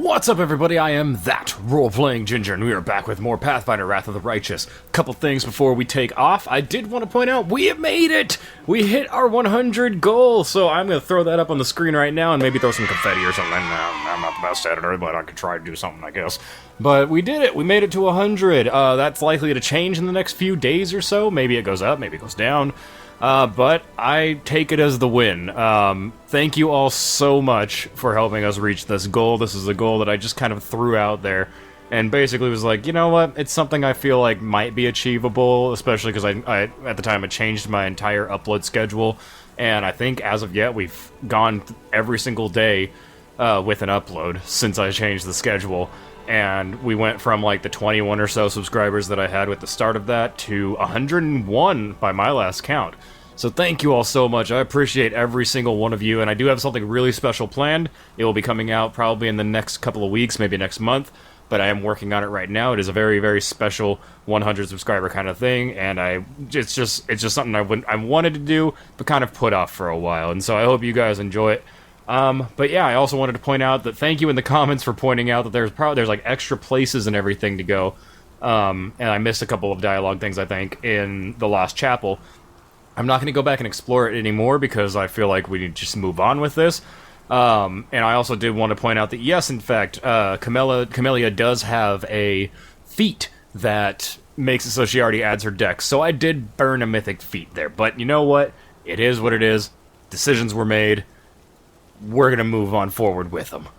What's up, everybody? I am that role-playing ginger, and we are back with more Pathfinder Wrath of the Righteous. Couple things before we take off. I did want to point out, we have made it! We hit our 100 goal, so I'm going to throw that up on the screen right now and maybe throw some confetti or something. I'm not the best editor, but I could try to do something, I guess. But we did it! We made it to 100. That's likely to change in the next few days or so. Maybe it goes up, maybe it goes down. But I take it as the win. Thank you all so much for helping us reach this goal. This is a goal that I just kind of threw out there, and basically was like, you know what, it's something I feel like might be achievable, especially because I at the time, I changed my entire upload schedule, and I think as of yet, we've gone every single day with an upload since I changed the schedule. And we went from like the 21 or so subscribers that I had with the start of that to 101 by my last count. So thank you all so much. I appreciate every single one of you, and I do have something really special planned. It will be coming out probably in the next couple of weeks, maybe next month, but I am working on it right now. It is a very, very special 100 subscriber kind of thing, and it's just something I wanted to do, but kind of put off for a while, and so I hope you guys enjoy it. But yeah, I also wanted to point out that thank you in the comments for pointing out that there's like extra places and everything to go. And I missed a couple of dialogue things, I think, in the Lost Chapel. I'm not going to go back and explore it anymore because I feel like we need to just move on with this. And I also did want to point out that yes, in fact, Camellia does have a feat that makes it so she already adds her dex. So I did burn a mythic feat there. But you know what? It is what it is. Decisions were made. We're gonna move on forward with them.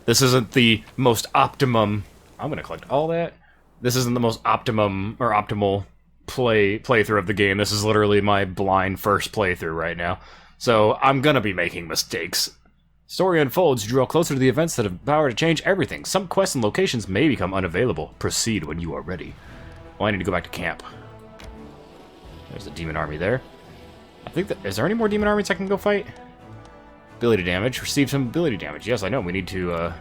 This isn't the most optimum... I'm gonna collect all that. This isn't the most optimum, or optimal playthrough of the game. This is literally my blind first playthrough right now. So, I'm gonna be making mistakes. Story unfolds, you draw closer to the events that have power to change everything. Some quests and locations may become unavailable. Proceed when you are ready. Well, I need to go back to camp. There's a demon army there. I think that... Is there any more demon armies I can go fight? Ability damage. Receive some ability damage. Yes, I know. We need to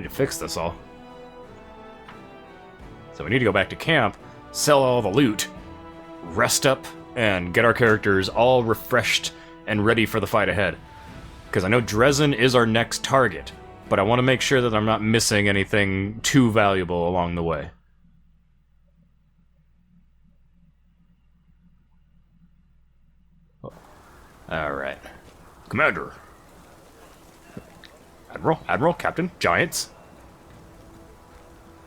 fix this all. So we need to go back to camp, sell all the loot, rest up, and get our characters all refreshed and ready for the fight ahead. Because I know Dresden is our next target, but I want to make sure that I'm not missing anything too valuable along the way. Alright. Commander. Admiral, Captain, Giants.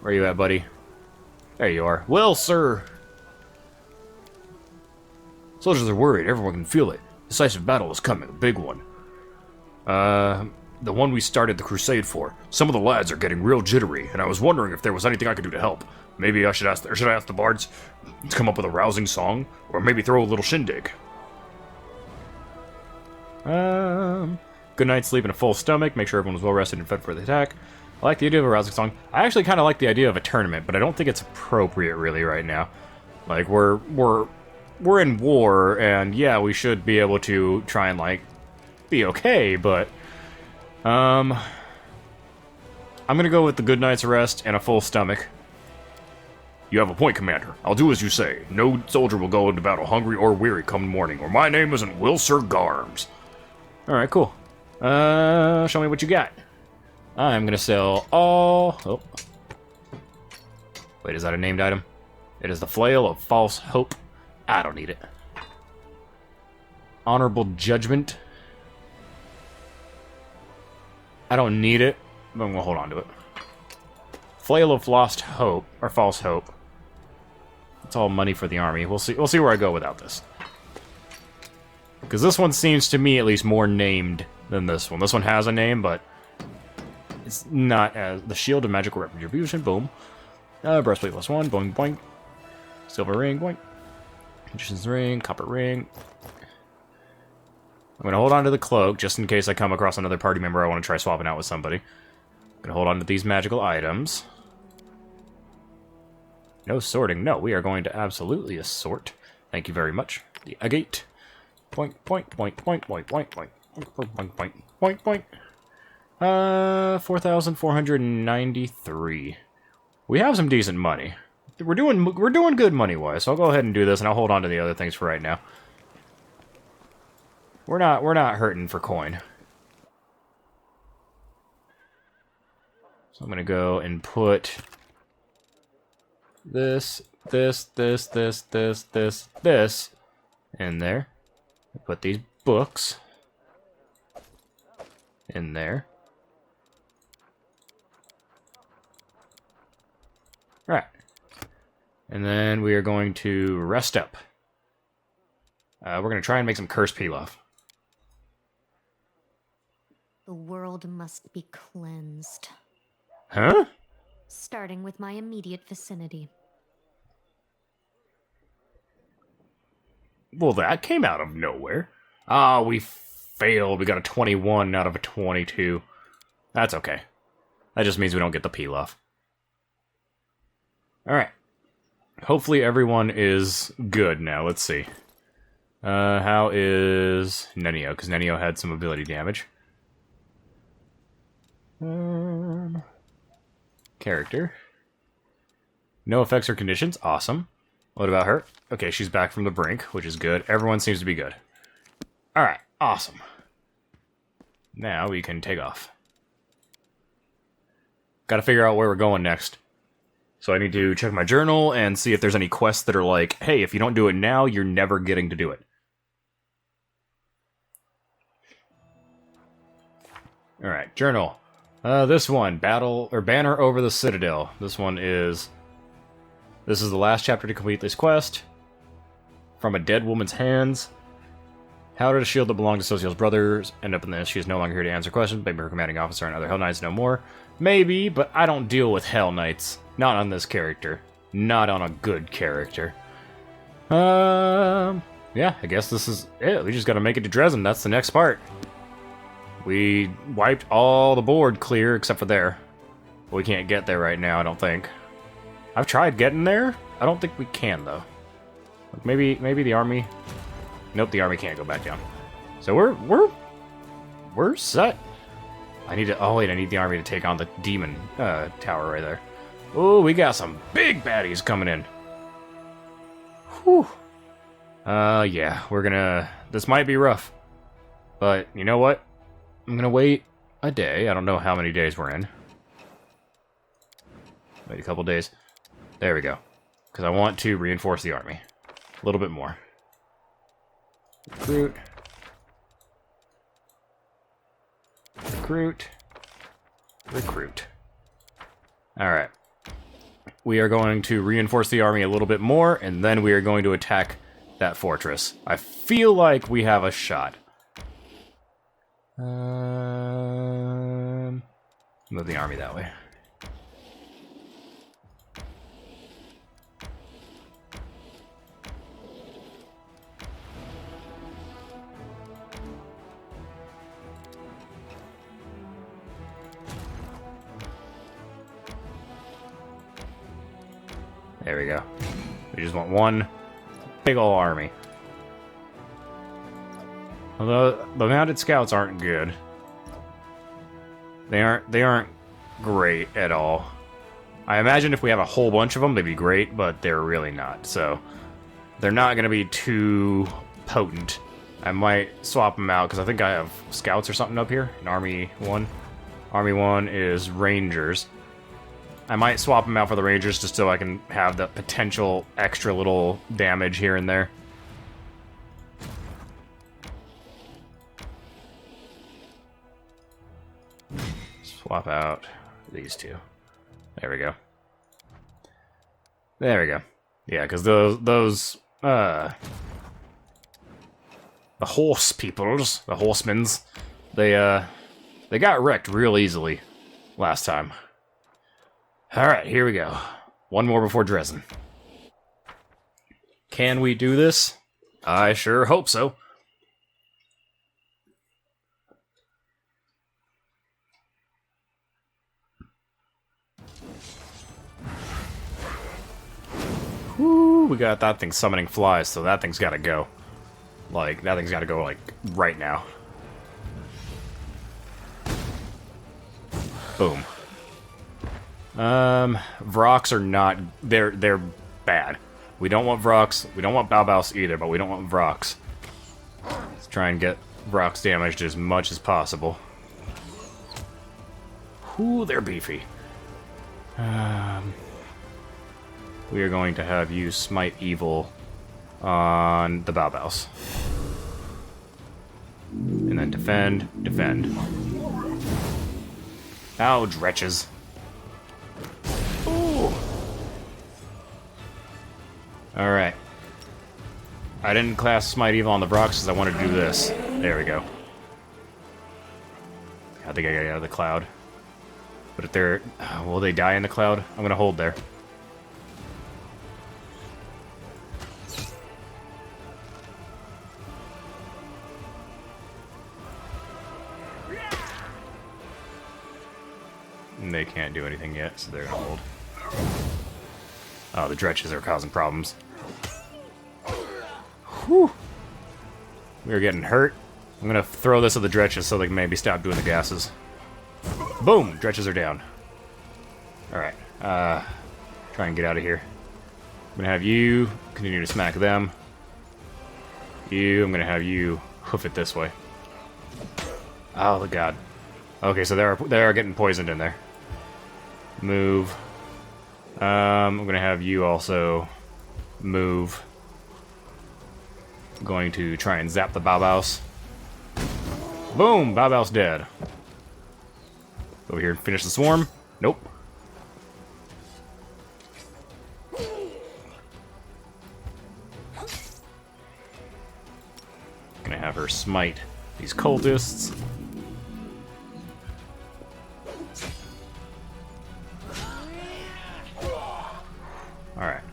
Where are you at, buddy? There you are. Well, sir. Soldiers are worried. Everyone can feel it. Decisive battle is coming. A big one. The one we started the crusade for. Some of the lads are getting real jittery, and I was wondering if there was anything I could do to help. Maybe I should ask the bards to come up with a rousing song, or maybe throw a little shindig. Good night's sleep and a full stomach. Make sure everyone was well rested and fed for the attack. I like the idea of a rousing song. I actually kind of like the idea of a tournament, but I don't think it's appropriate really right now. Like we're in war, and yeah, we should be able to try and like be okay, but I'm gonna go with the good night's rest and a full stomach. You have a point, Commander. I'll do as you say. No soldier will go into battle hungry or weary come morning, or my name isn't Will Sir Garms. All right, cool. Show me what you got. I'm gonna sell all... Oh. Wait, is that a named item? It is the Flail of False Hope. I don't need it. Honorable Judgment. I don't need it, but I'm gonna hold on to it. Flail of Lost Hope, or False Hope. It's all money for the army. We'll see where I go without this. Because this one seems to me at least more named than this one. This one has a name, but it's not as... The Shield of Magical Retribution, boom. Breastplate +1, boing, boing. Silver ring, boing. Magician's ring, copper ring. I'm going to hold on to the cloak, just in case I come across another party member I want to try swapping out with somebody. I'm going to hold on to these magical items. No sorting. No, we are going to absolutely assort. Thank you very much. The agate. Point, point, point, point, point, point, point, point, point, point, point. 4,493. We have some decent money. We're doing good money-wise, so I'll go ahead and do this, and I'll hold on to the other things for right now. We're not hurting for coin. So I'm gonna go and put this in there. Put these books in there. Right. And then we are going to rest up. We're going to try and make some curse pilaf. The world must be cleansed. Huh? Starting with my immediate vicinity. Well, that came out of nowhere. Ah, we failed. We got a 21 out of a 22. That's okay. That just means we don't get the pilaf. Alright. Hopefully everyone is good now. Let's see. How is Nenio? Because Nenio had some ability damage. Character. No effects or conditions. Awesome. What about her? Okay, she's back from the brink, which is good. Everyone seems to be good. Alright, awesome. Now we can take off. Gotta figure out where we're going next. So I need to check my journal and see if there's any quests that are like, hey, if you don't do it now, you're never getting to do it. Alright, journal. This one, Battle, or Banner over the Citadel. This is the last chapter to complete this quest. From a dead woman's hands. How did a shield that belonged to Social's brothers end up in this? She is no longer here to answer questions. Maybe her commanding officer and other Hell Knights know more. Maybe, but I don't deal with Hell Knights. Not on this character. Not on a good character. Yeah, I guess this is it. We just gotta make it to Dresden. That's the next part. We wiped all the board clear except for there. We can't get there right now, I don't think. I've tried getting there. I don't think we can, though. Maybe the army... Nope, the army can't go back down. So we're set. I need to... Oh, wait, I need the army to take on the demon tower right there. Oh, we got some big baddies coming in. Whew. Yeah, we're gonna... This might be rough. But, you know what? I'm gonna wait a day. I don't know how many days we're in. Wait a couple days. There we go. Because I want to reinforce the army. A little bit more. Recruit. Recruit. Recruit. Alright. We are going to reinforce the army a little bit more, and then we are going to attack that fortress. I feel like we have a shot. Move the army that way. There we go. We just want one big ol' army. Although the mounted scouts aren't good. They aren't great at all. I imagine if we have a whole bunch of them, they'd be great, but they're really not. So they're not going to be too potent. I might swap them out because I think I have scouts or something up here. In Army 1. Army 1 is Rangers. I might swap them out for the Rangers just so I can have the potential extra little damage here and there. Swap out these two. There we go. There we go. Yeah, because those the horse peoples, the horsemans, they got wrecked real easily last time. Alright, here we go. One more before Dresden. Can we do this? I sure hope so. Woo, we got that thing summoning flies, so that thing's gotta go. Like, that thing's gotta go, like, right now. Boom. Vrox are not... They're bad. We don't want Vrox. We don't want Balbaus either, but we don't want Vrox. Let's try and get Vrox damaged as much as possible. Ooh, they're beefy. We are going to have you smite evil on the Baobabs. And then defend, defend. Ow, dretches. Ooh. Alright. I didn't class Smite Evil on the rocks because I wanted to do this. There we go. I think I got out of the cloud. But if they're... will they die in the cloud? I'm gonna hold there. And they can't do anything yet, so they're gonna hold. Oh, the dretches are causing problems. Whew. We are getting hurt. I'm gonna throw this at the dretches so they can maybe stop doing the gases. Boom! Dretches are down. Alright. Try and get out of here. I'm gonna have you continue to smack them. I'm gonna have you hoof it this way. Oh, god. Okay, so they are getting poisoned in there. Move. I'm gonna have you also move. I'm going to try and zap the Baobabs. Boom! Baobab's dead. Over here and finish the swarm. Nope. Gonna have her smite these cultists. Alright.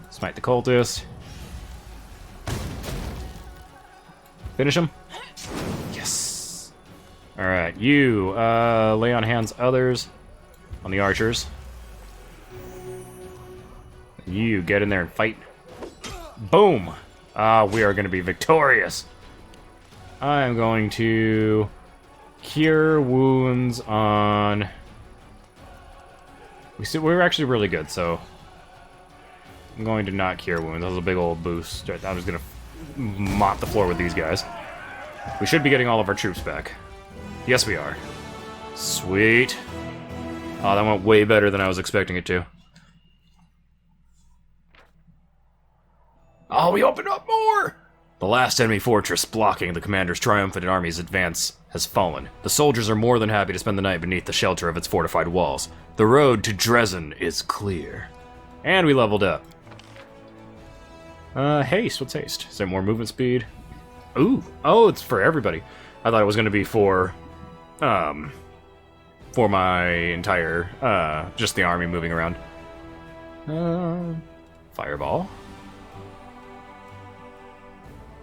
Smite the cultist. Finish him. Yes. Alright, you lay on hands others on the archers. You get in there and fight. Boom! We are going to be victorious. I am going to cure wounds on... We're actually really good, so... I'm going to not cure wounds. That was a big old boost. I'm just going to mop the floor with these guys. We should be getting all of our troops back. Yes, we are. Sweet. Oh, that went way better than I was expecting it to. Oh, we opened up more! The last enemy fortress blocking the commander's triumphant army's advance has fallen. The soldiers are more than happy to spend the night beneath the shelter of its fortified walls. The road to Dresden is clear. And we leveled up. Haste. What's haste? Is there more movement speed? Ooh. Oh, it's for everybody. I thought it was going to be for my entire, just the army moving around. Fireball.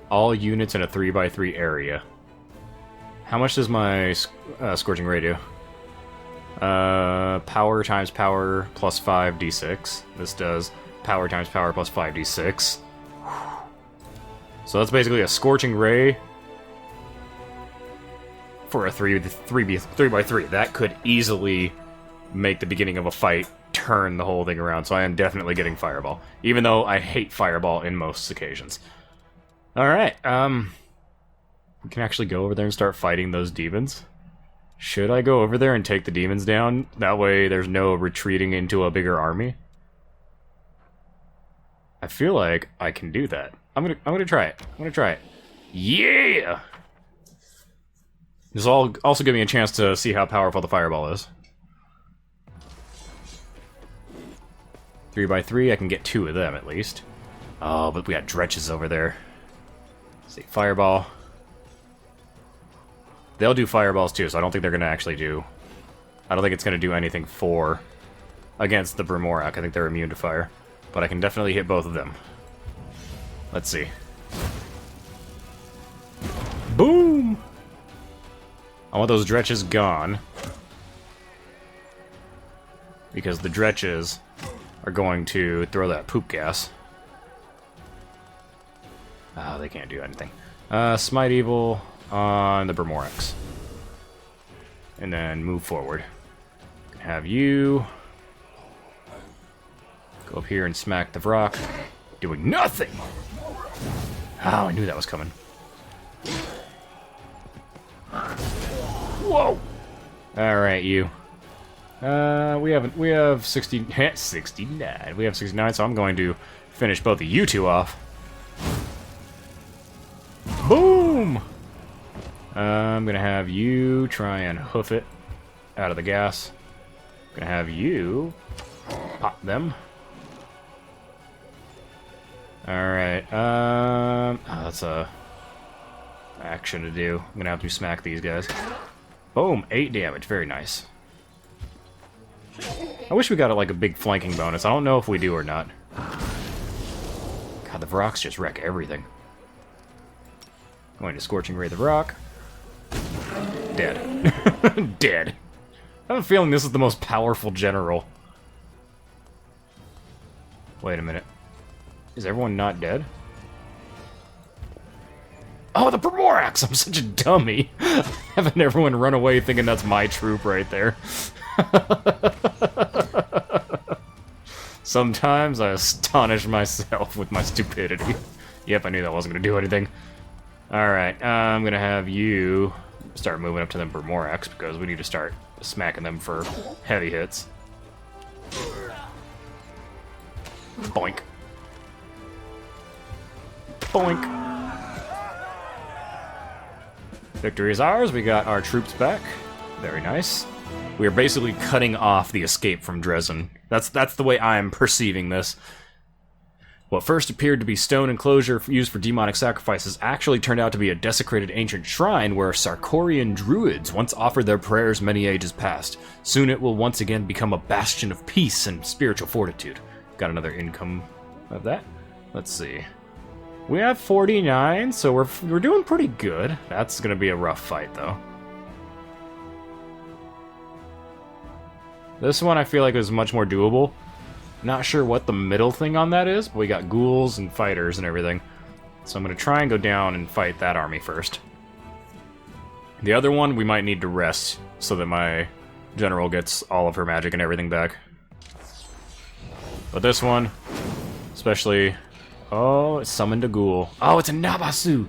All units in a 3x3 area. How much does my Scorching Ray do? Power times power plus 5d6. This does power times power plus 5d6. So that's basically a Scorching Ray for a 3x3. That could easily make the beginning of a fight turn the whole thing around. So I am definitely getting Fireball, even though I hate Fireball in most occasions. Alright, we can actually go over there and start fighting those demons. Should I go over there and take the demons down? That way there's no retreating into a bigger army. I feel like I can do that. I'm gonna try it. I'm gonna try it. Yeah! This will also give me a chance to see how powerful the fireball is. 3x3, I can get 2 of them at least. Oh, but we got dretches over there. See, fireball. They'll do fireballs too, so I don't think they're gonna actually do... I don't think it's gonna do anything against the Brimorak. I think they're immune to fire. But I can definitely hit both of them. Let's see. Boom! I want those dretches gone. Because the dretches are going to throw that poop gas. Oh, they can't do anything. Smite Evil on the Brimorax. And then move forward. Have you go up here and smack the rock. Doing nothing! Oh, I knew that was coming. Whoa! Alright, you. We have 69. We have 69, so I'm going to finish both of you two off. Boom! I'm gonna have you try and hoof it out of the gas. I'm gonna have you pop them. Alright, oh, that's a action to do. I'm gonna have to smack these guys. Boom, 8 damage, very nice. I wish we got like a big flanking bonus. I don't know if we do or not. God, the Vrocs just wreck everything. Going to Scorching Ray the Rock. Dead. Dead. I have a feeling this is the most powerful general. Wait a minute. Is everyone not dead? Oh, the Primorax! I'm such a dummy. Having everyone run away thinking that's my troop right there. Sometimes I astonish myself with my stupidity. Yep, I knew that wasn't going to do anything. Alright, I'm going to have you start moving up to them Primorax because we need to start smacking them for heavy hits. Boink. Boink. Victory is ours. We got our troops back. Very nice. We are basically cutting off the escape from Dresden. That's the way I'm perceiving this. What first appeared to be stone enclosure used for demonic sacrifices actually turned out to be a desecrated ancient shrine where Sarkorian druids once offered their prayers many ages past. Soon it will once again become a bastion of peace and spiritual fortitude. Got another income of that. Let's see. We have 49, so we're doing pretty good. That's gonna be a rough fight, though. This one I feel like is much more doable. Not sure what the middle thing on that is, but we got ghouls and fighters and everything. So I'm gonna try and go down and fight that army first. The other one, we might need to rest so that my general gets all of her magic and everything back. But this one, especially... Oh, it summoned a ghoul. Oh, it's a Nabasu!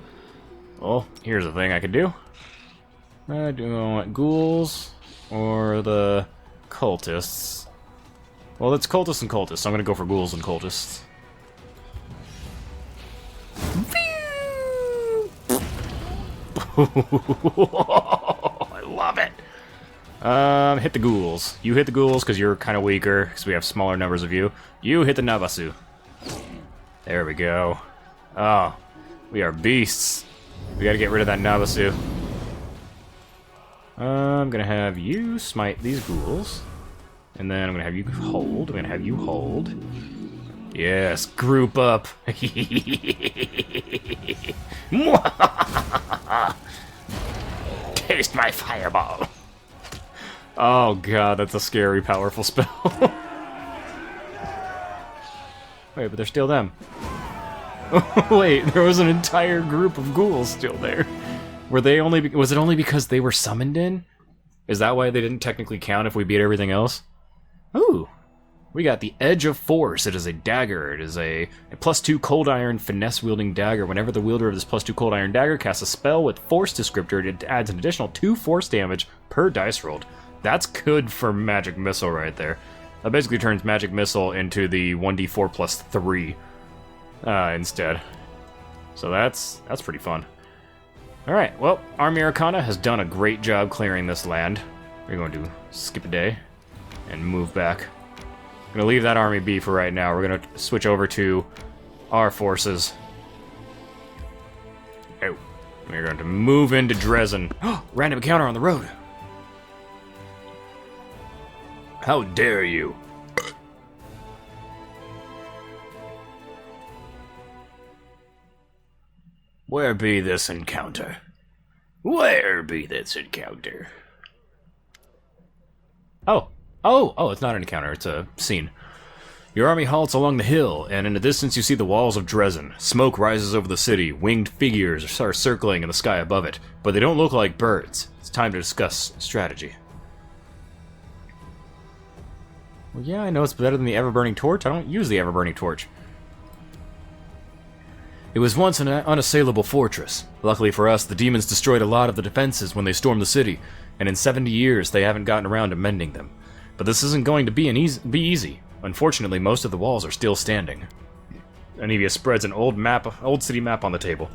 Well, here's the thing I could do. Do I want ghouls or the cultists? Well, it's cultists and cultists, so I'm gonna go for ghouls and cultists. I love it! Hit the ghouls. You hit the ghouls because you're kind of weaker, because we have smaller numbers of you. You hit the Nabasu. There we go. Oh, we are beasts. We gotta get rid of that Nabasu. I'm gonna have you smite these ghouls. And then I'm gonna have you hold. I'm gonna have you hold. Yes, group up. Taste my fireball. Oh god, that's a scary, powerful spell. Wait, but they're still them. Wait, there was an entire group of ghouls still there. Were they only? Was it only because they were summoned in? Is that why they didn't technically count if we beat everything else? Ooh, we got the Edge of Force. It is a dagger. It is a +2 cold iron finesse wielding dagger. Whenever the wielder of this +2 cold iron dagger casts a spell with force descriptor, it adds an additional 2 force damage per dice rolled. That's good for magic missile right there. That basically turns magic missile into the 1d4 +3 instead. So that's pretty fun. Alright, well, Army Arcana has done a great job clearing this land. We're going to skip a day and move back. I'm going to leave that army be for right now. We're going to switch over to our forces. Oh, we're going to move into Dresden. Random encounter on the road. How dare you? Where be this encounter? Where be this encounter? Oh, it's not an encounter, it's a scene. Your army halts along the hill, and in the distance you see the walls of Dresden. Smoke rises over the city, winged figures are circling in the sky above it, but they don't look like birds. It's time to discuss strategy. Well, yeah, I know it's better than the ever-burning torch. I don't use the ever-burning torch. It was once an unassailable fortress. Luckily for us, the demons destroyed a lot of the defenses when they stormed the city, and in 70 years they haven't gotten around to mending them. But this isn't going to be easy. Unfortunately, most of the walls are still standing. Anivia spreads an old city map on the table.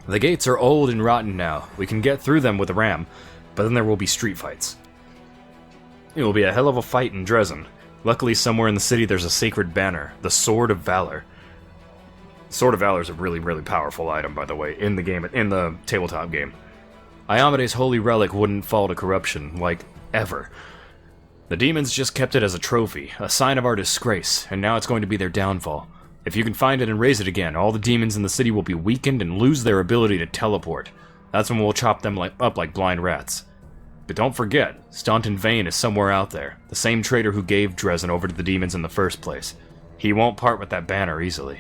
The gates are old and rotten now. We can get through them with a ram, but then there will be street fights. It will be a hell of a fight in Dresden. Luckily, somewhere in the city there's a sacred banner, the Sword of Valor. Sword of Valor is a really, really powerful item, by the way, in the tabletop game. Iomede's holy relic wouldn't fall to corruption, like, ever. The demons just kept it as a trophy, a sign of our disgrace, and now it's going to be their downfall. If you can find it and raise it again, all the demons in the city will be weakened and lose their ability to teleport. That's when we'll chop them up like blind rats. But don't forget, Staunton Vane is somewhere out there, the same traitor who gave Dresden over to the demons in the first place. He won't part with that banner easily.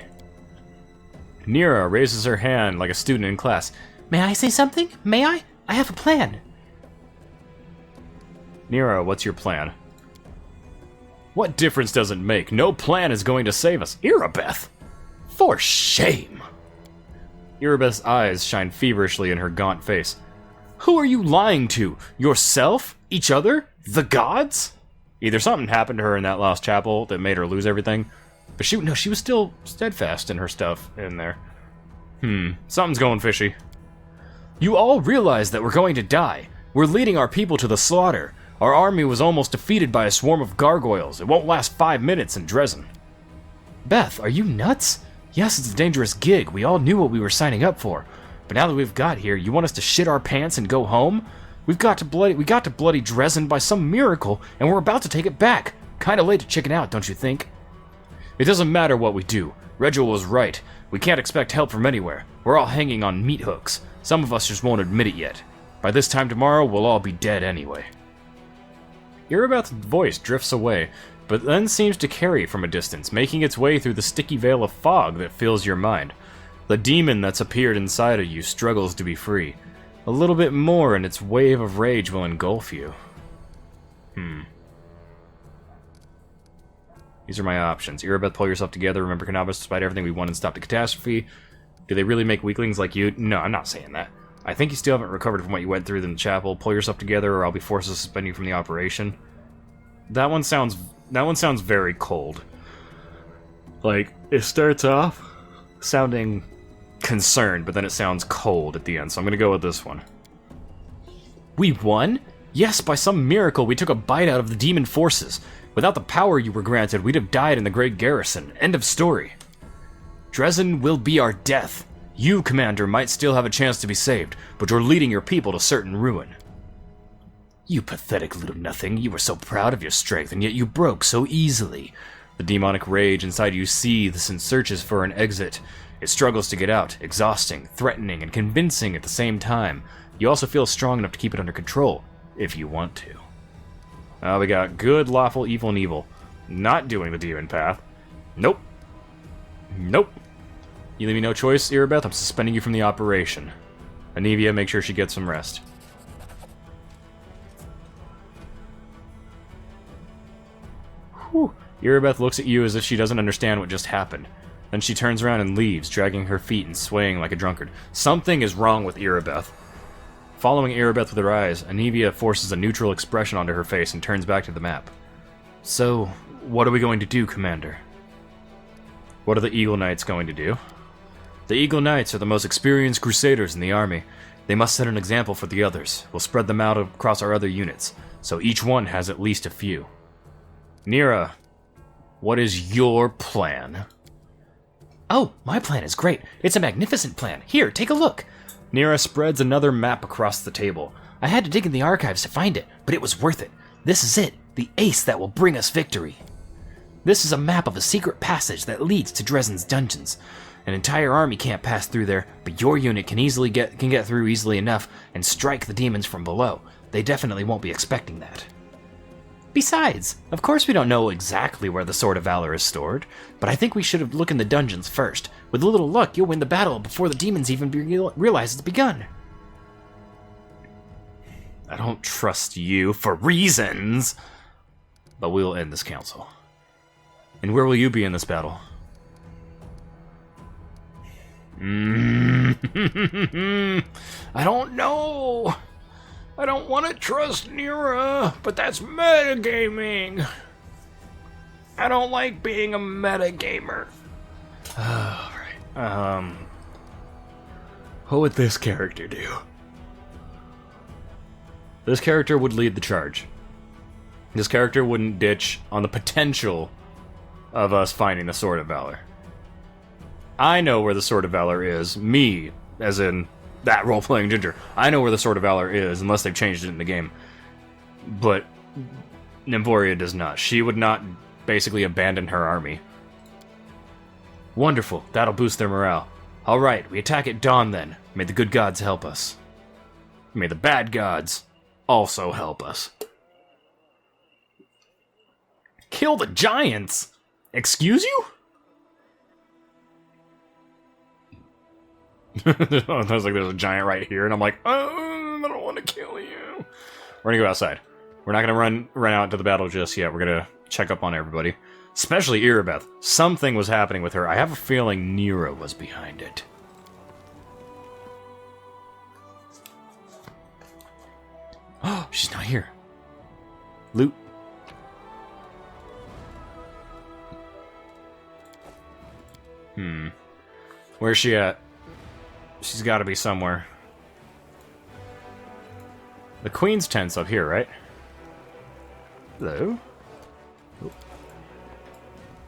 Nira raises her hand like a student in class. May I say something? May I? I have a plan. Nira, what's your plan? What difference does it make? No plan is going to save us. Irabeth! For shame! Irabeth's eyes shine feverishly in her gaunt face. Who are you lying to? Yourself? Each other? The gods? Either something happened to her in that lost chapel that made her lose everything, but she was still steadfast in her stuff in there. Something's going fishy. You all realize that we're going to die. We're leading our people to the slaughter. Our army was almost defeated by a swarm of gargoyles. It won't last 5 minutes in Dresden. Beth, are you nuts? Yes, it's a dangerous gig. We all knew what we were signing up for. But now that we've got here, you want us to shit our pants and go home? We got to bloody Dresden by some miracle, and we're about to take it back. Kinda late to chicken out, don't you think? It doesn't matter what we do. Regil was right. We can't expect help from anywhere. We're all hanging on meat hooks. Some of us just won't admit it yet. By this time tomorrow, we'll all be dead anyway. Irabeth's voice drifts away, but then seems to carry from a distance, making its way through the sticky veil of fog that fills your mind. The demon that's appeared inside of you struggles to be free. A little bit more and its wave of rage will engulf you. These are my options. Irabeth, pull yourself together. Remember Canabas, despite everything we won and stop the catastrophe. Do they really make weaklings like you? No, I'm not saying that. I think you still haven't recovered from what you went through in the chapel. Pull yourself together or I'll be forced to suspend you from the operation. That one sounds very cold. Like, it starts off sounding concerned, but then it sounds cold at the end, so I'm gonna go with this one. We won? Yes, by some miracle we took a bite out of the demon forces. Without the power you were granted, we'd have died in the Great Garrison. End of story. Dresden will be our death. You, Commander, might still have a chance to be saved, but you're leading your people to certain ruin. You pathetic little nothing. You were so proud of your strength, and yet you broke so easily. The demonic rage inside you seethes and searches for an exit. It struggles to get out, exhausting, threatening, and convincing at the same time. You also feel strong enough to keep it under control, if you want to. We got good, lawful, evil, and evil. Not doing the demon path. Nope. Nope. You leave me no choice, Irabeth. I'm suspending you from the operation. Anivia, make sure she gets some rest. Whew. Irabeth looks at you as if she doesn't understand what just happened. Then she turns around and leaves, dragging her feet and swaying like a drunkard. Something is wrong with Irabeth. Following Irabeth with her eyes, Anivia forces a neutral expression onto her face and turns back to the map. So, what are we going to do, Commander? What are the Eagle Knights going to do? The Eagle Knights are the most experienced crusaders in the army. They must set an example for the others. We'll spread them out across our other units, so each one has at least a few. Nira, what is your plan? Oh, my plan is great. It's a magnificent plan. Here, take a look. Nira spreads another map across the table. I had to dig in the archives to find it, but it was worth it. This is it, the ace that will bring us victory. This is a map of a secret passage that leads to Dresden's dungeons. An entire army can't pass through there, but your unit can get through easily enough and strike the demons from below. They definitely won't be expecting that. Besides, of course we don't know exactly where the Sword of Valor is stored, but I think we should look in the dungeons first. With a little luck, you'll win the battle before the demons even realize it's begun. I don't trust you for reasons, but we'll end this council. And where will you be in this battle? I don't know. I don't want to trust Nira, but that's metagaming. I don't like being a metagamer. Alright. What would this character do? This character would lead the charge. This character wouldn't ditch on the potential of us finding the Sword of Valor. I know where the Sword of Valor is. Me, as in that role-playing ginger. I know where the Sword of Valor is, unless they've changed it in the game. But Nymphoria does not. She would not basically abandon her army. Wonderful. That'll boost their morale. Alright, we attack at dawn then. May the good gods help us. May the bad gods also help us. Kill the giants? Excuse you? I was like, there's a giant right here, and I'm like, oh, I don't want to kill you. We're gonna go outside. We're not gonna run out to the battle just yet. We're gonna check up on everybody. Especially Irabeth. Something was happening with her. I have a feeling Nero was behind it. Oh, she's not here. Loot. Where's she at? She's got to be somewhere. The Queen's tent's up here, right? Hello? Oh.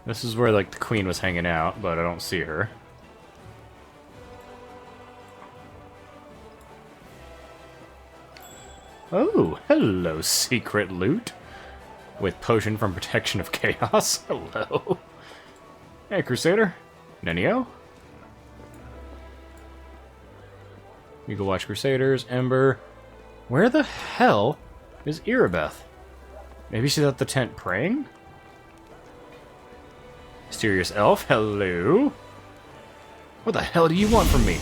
This is where, like, the Queen was hanging out, but I don't see her. Oh, hello, secret loot. With potion from protection of chaos. Hello. Hey, Crusader. Nenio? You go watch Crusaders, Ember. Where the hell is Irabeth? Maybe she's at the tent praying? Mysterious Elf, hello. What the hell do you want from me?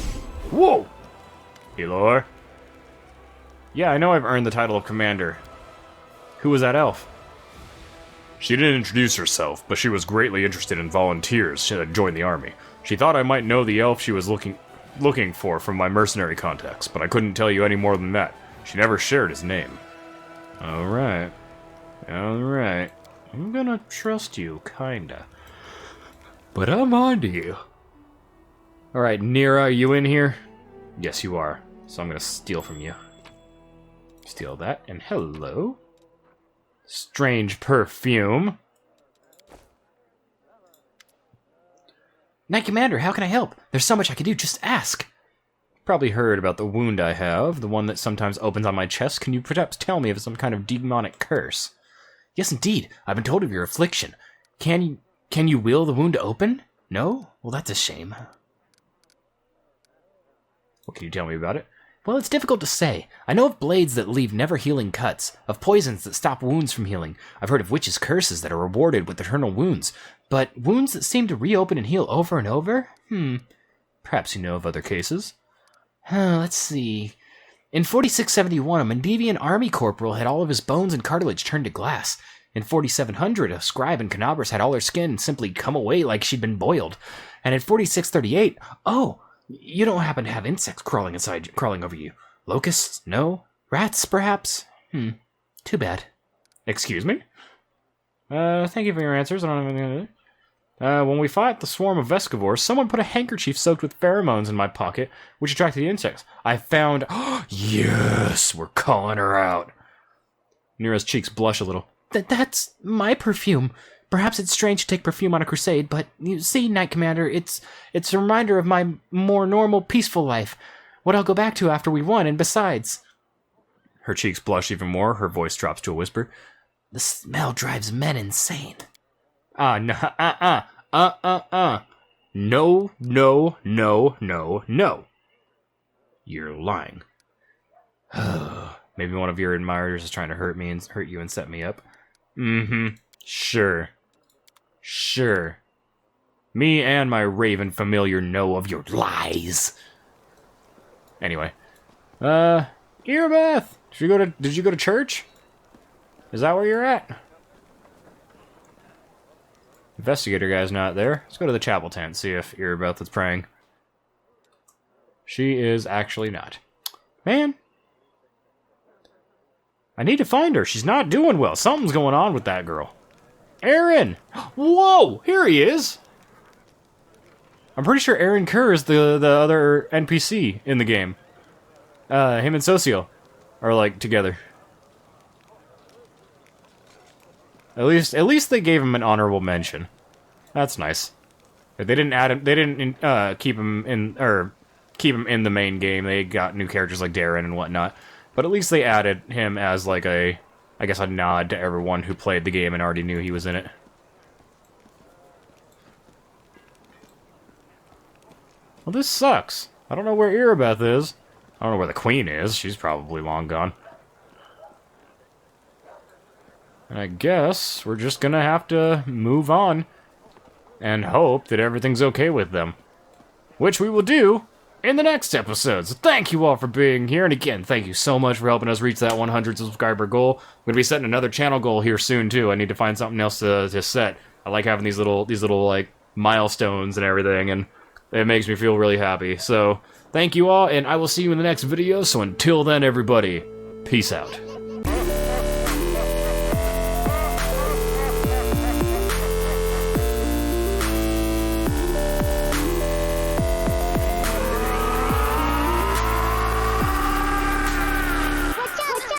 Whoa! Elor? Yeah, I know I've earned the title of Commander. Who was that elf? She didn't introduce herself, but she was greatly interested in volunteers to join the army. She thought I might know the elf she was looking for from my mercenary contacts, but I couldn't tell you any more than that. She never shared his name. Alright. Alright. I'm gonna trust you, kinda. But I'm on to you. Alright, Nira, are you in here? Yes, you are. So I'm gonna steal from you. Steal that, and hello. Strange perfume. Knight Commander, how can I help? There's so much I can do, just ask. Probably heard about the wound I have, the one that sometimes opens on my chest. Can you perhaps tell me if it's some kind of demonic curse? Yes, indeed. I've been told of your affliction. Can you will the wound to open? No? Well, that's a shame. What can you tell me about it? Well, it's difficult to say. I know of blades that leave never-healing cuts, of poisons that stop wounds from healing. I've heard of witches' curses that are rewarded with eternal wounds. But wounds that seem to reopen and heal over and over? Perhaps you know of other cases. Let's see. In 4671, a Mendevian army corporal had all of his bones and cartilage turned to glass. In 4700, a scribe in Canabras had all her skin simply come away like she'd been boiled. And in 4638, you don't happen to have insects crawling over you. Locusts? No? Rats, perhaps? Too bad. Excuse me? Thank you for your answers. I don't have anything to do. When we fought the swarm of Vescivores, someone put a handkerchief soaked with pheromones in my pocket, which attracted the insects. I found... Yes! We're calling her out. Nira's cheeks blush a little. That's my perfume. Perhaps it's strange to take perfume on a crusade, but you see, Knight Commander, it's a reminder of my more normal, peaceful life. What I'll go back to after we won, and besides... Her cheeks blush even more, her voice drops to a whisper. The smell drives men insane. No, no, no, no, no. You're lying. Maybe one of your admirers is trying to hurt me and hurt you and set me up. Sure. Me and my raven familiar know of your lies. Anyway. Irabeth! Did you go to church? Is that where you're at? Investigator guy's not there. Let's go to the chapel tent, see if Irabeth is praying. She is actually not. Man. I need to find her. She's not doing well. Something's going on with that girl. Aaron! Whoa! Here he is! I'm pretty sure Aaron Kerr is the other NPC in the game. Him and Socio are, like, together. At least they gave him an honorable mention. That's nice. They didn't add him. They didn't keep him in the main game. They got new characters like Darren and whatnot. But at least they added him as like I guess a nod to everyone who played the game and already knew he was in it. Well, this sucks. I don't know where Irabeth is. I don't know where the Queen is. She's probably long gone. And I guess we're just gonna have to move on and hope that everything's okay with them. Which we will do in the next episode. So thank you all for being here. And again, thank you so much for helping us reach that 100 subscriber goal. I'm going to be setting another channel goal here soon, too. I need to find something else to set. I like having these little, like, milestones and everything, and it makes me feel really happy. So thank you all, and I will see you in the next video. So until then, everybody, peace out.